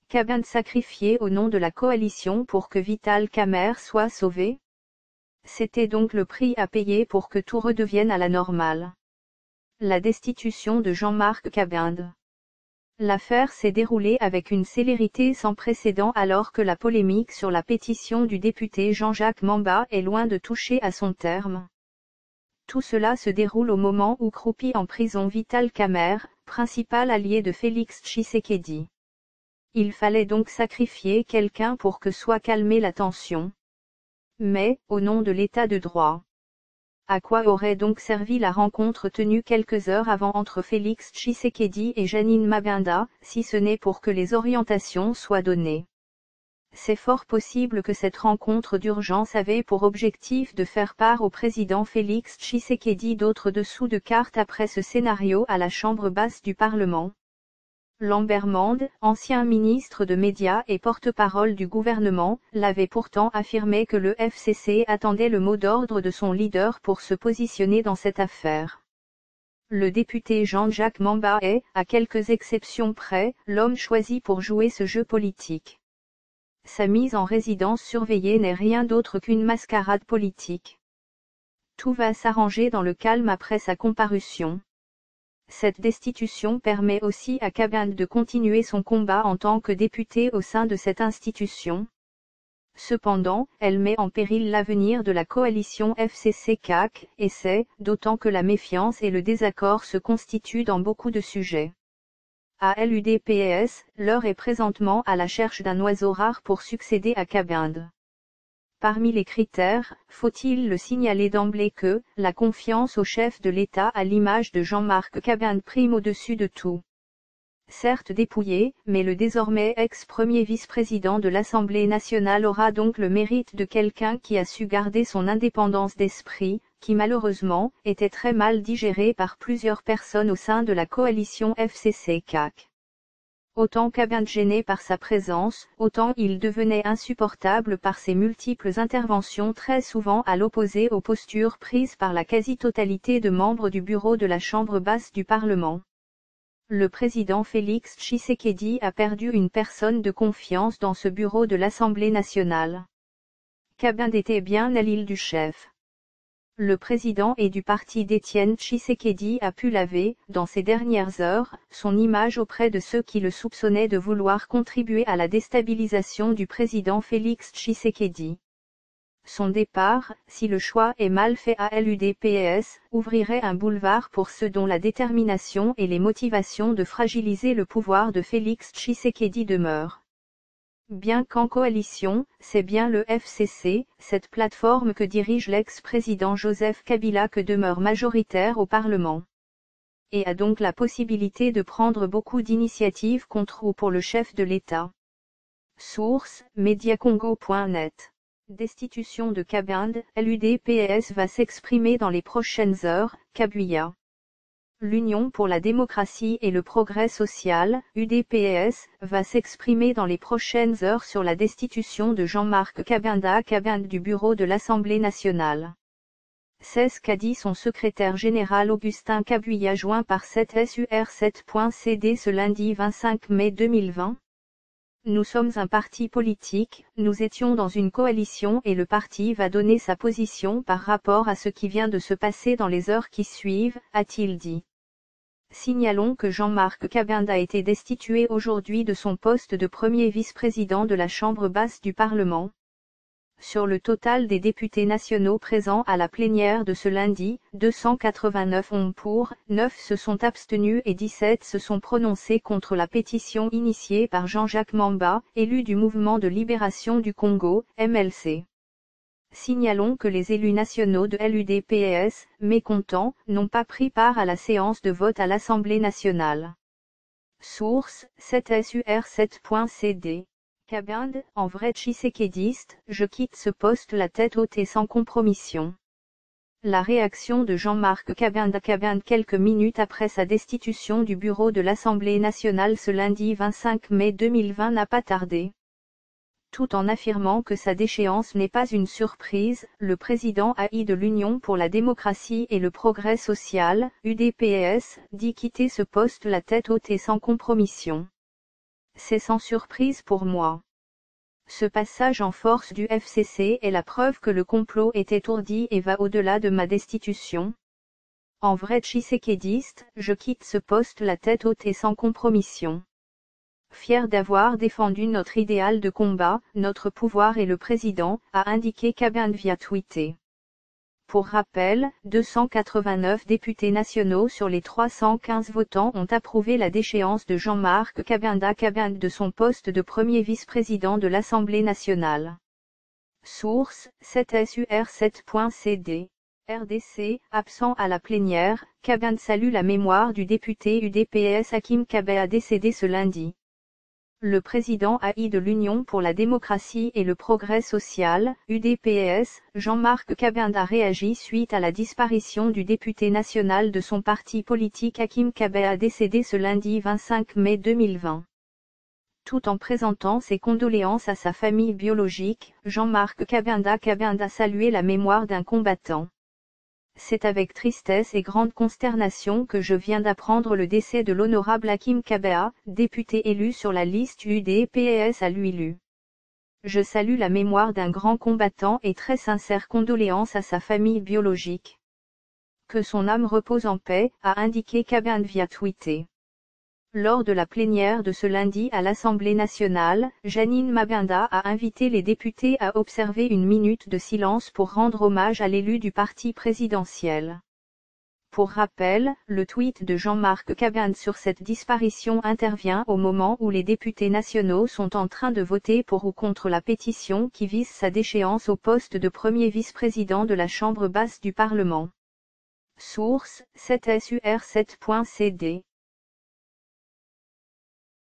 Kabinda sacrifié au nom de la coalition pour que Vital Kamerhe soit sauvé? C'était donc le prix à payer pour que tout redevienne à la normale. La destitution de Jean-Marc Kabinda. L'affaire s'est déroulée avec une célérité sans précédent alors que la polémique sur la pétition du député Jean-Jacques Mamba est loin de toucher à son terme. Tout cela se déroule au moment où croupit en prison Vital Kamerhe, principal allié de Félix Tshisekedi. Il fallait donc sacrifier quelqu'un pour que soit calmée la tension. Mais, au nom de l'état de droit. À quoi aurait donc servi la rencontre tenue quelques heures avant entre Félix Tshisekedi et Jeannine Mabunda, si ce n'est pour que les orientations soient données? C'est fort possible que cette rencontre d'urgence avait pour objectif de faire part au président Félix Tshisekedi d'autres dessous de cartes après ce scénario à la chambre basse du Parlement. Lambert Mende, ancien ministre de Médias et porte-parole du gouvernement, l'avait pourtant affirmé que le FCC attendait le mot d'ordre de son leader pour se positionner dans cette affaire. Le député Jean-Jacques Mamba est, à quelques exceptions près, l'homme choisi pour jouer ce jeu politique. Sa mise en résidence surveillée n'est rien d'autre qu'une mascarade politique. Tout va s'arranger dans le calme après sa comparution. Cette destitution permet aussi à Kabinda de continuer son combat en tant que député au sein de cette institution. Cependant, elle met en péril l'avenir de la coalition FCC-CAC, et c'est, d'autant que la méfiance et le désaccord se constituent dans beaucoup de sujets. À l'UDPS, l'heure est présentement à la recherche d'un oiseau rare pour succéder à Kabinda. Parmi les critères, faut-il le signaler d'emblée que, la confiance au chef de l'État à l'image de Jean-Marc Kabinda prime au-dessus de tout. Certes dépouillé, mais le désormais ex-premier vice-président de l'Assemblée nationale aura donc le mérite de quelqu'un qui a su garder son indépendance d'esprit, qui malheureusement, était très mal digérée par plusieurs personnes au sein de la coalition FCC-CAC. Autant Kabinda gêné par sa présence, autant il devenait insupportable par ses multiples interventions très souvent à l'opposé aux postures prises par la quasi-totalité de membres du bureau de la Chambre basse du Parlement. Le président Félix Tshisekedi a perdu une personne de confiance dans ce bureau de l'Assemblée nationale. Kabinda était bien à l'île du chef. Le président et du parti d'Étienne Tshisekedi a pu laver, dans ces dernières heures, son image auprès de ceux qui le soupçonnaient de vouloir contribuer à la déstabilisation du président Félix Tshisekedi. Son départ, si le choix est mal fait à l'UDPS, ouvrirait un boulevard pour ceux dont la détermination et les motivations de fragiliser le pouvoir de Félix Tshisekedi demeurent. Bien qu'en coalition, c'est bien le FCC, cette plateforme que dirige l'ex-président Joseph Kabila que demeure majoritaire au Parlement. Et a donc la possibilité de prendre beaucoup d'initiatives contre ou pour le chef de l'État. Source, mediacongo.net. Destitution de Kabinda, l'UDPS va s'exprimer dans les prochaines heures, Kabuya. L'Union pour la démocratie et le progrès social, UDPS, va s'exprimer dans les prochaines heures sur la destitution de Jean-Marc Kabinda du bureau de l'Assemblée nationale. C'est ce qu'a dit son secrétaire général Augustin Kabuya joint par 7sur7.cd ce lundi 25 mai 2020. Nous sommes un parti politique, nous étions dans une coalition et le parti va donner sa position par rapport à ce qui vient de se passer dans les heures qui suivent, a-t-il dit. Signalons que Jean-Marc Kabinda a été destitué aujourd'hui de son poste de premier vice-président de la Chambre basse du Parlement. Sur le total des députés nationaux présents à la plénière de ce lundi, 289 ont pour, 9 se sont abstenus et 17 se sont prononcés contre la pétition initiée par Jean-Jacques Mamba, élu du Mouvement de libération du Congo, MLC. Signalons que les élus nationaux de l'UDPS, mécontents, n'ont pas pris part à la séance de vote à l'Assemblée nationale. Source, 7sur7.cd. Kabinda, en vrai tshisekédiste, je quitte ce poste la tête haute et sans compromission. La réaction de Jean-Marc Kabinda quelques minutes après sa destitution du bureau de l'Assemblée nationale ce lundi 25 mai 2020 n'a pas tardé. Tout en affirmant que sa déchéance n'est pas une surprise, le président AI de l'Union pour la démocratie et le progrès social, UDPS, dit quitter ce poste la tête haute et sans compromission. C'est sans surprise pour moi. Ce passage en force du FCC est la preuve que le complot est ourdi et va au-delà de ma destitution. En vrai tshisekédiste, je quitte ce poste la tête haute et sans compromission. Fier d'avoir défendu notre idéal de combat, notre pouvoir et le président, a indiqué Kabinde via tweeté. Pour rappel, 289 députés nationaux sur les 315 votants ont approuvé la déchéance de Jean-Marc Kabinde de son poste de premier vice-président de l'Assemblée nationale. Source, 7sur7.cd. RDC, absent à la plénière, Kabinde salue la mémoire du député UDPS Hakim Kabea décédé ce lundi. Le président AI de l'Union pour la démocratie et le progrès social, UDPS, Jean-Marc Kabinde a réagi suite à la disparition du député national de son parti politique Hakim Kabea décédé ce lundi 25 mai 2020. Tout en présentant ses condoléances à sa famille biologique, Jean-Marc Kabinde a salué la mémoire d'un combattant. C'est avec tristesse et grande consternation que je viens d'apprendre le décès de l'honorable Hakim Kabea, député élu sur la liste UDPS à l'UILU. Je salue la mémoire d'un grand combattant et très sincères condoléances à sa famille biologique. Que son âme repose en paix, a indiqué Kabinde via tweeté. Lors de la plénière de ce lundi à l'Assemblée nationale, Janine Mabunda a invité les députés à observer une minute de silence pour rendre hommage à l'élu du parti présidentiel. Pour rappel, le tweet de Jean-Marc Kabinde sur cette disparition intervient au moment où les députés nationaux sont en train de voter pour ou contre la pétition qui vise sa déchéance au poste de premier vice-président de la Chambre basse du Parlement. Source, 7sur7.cd.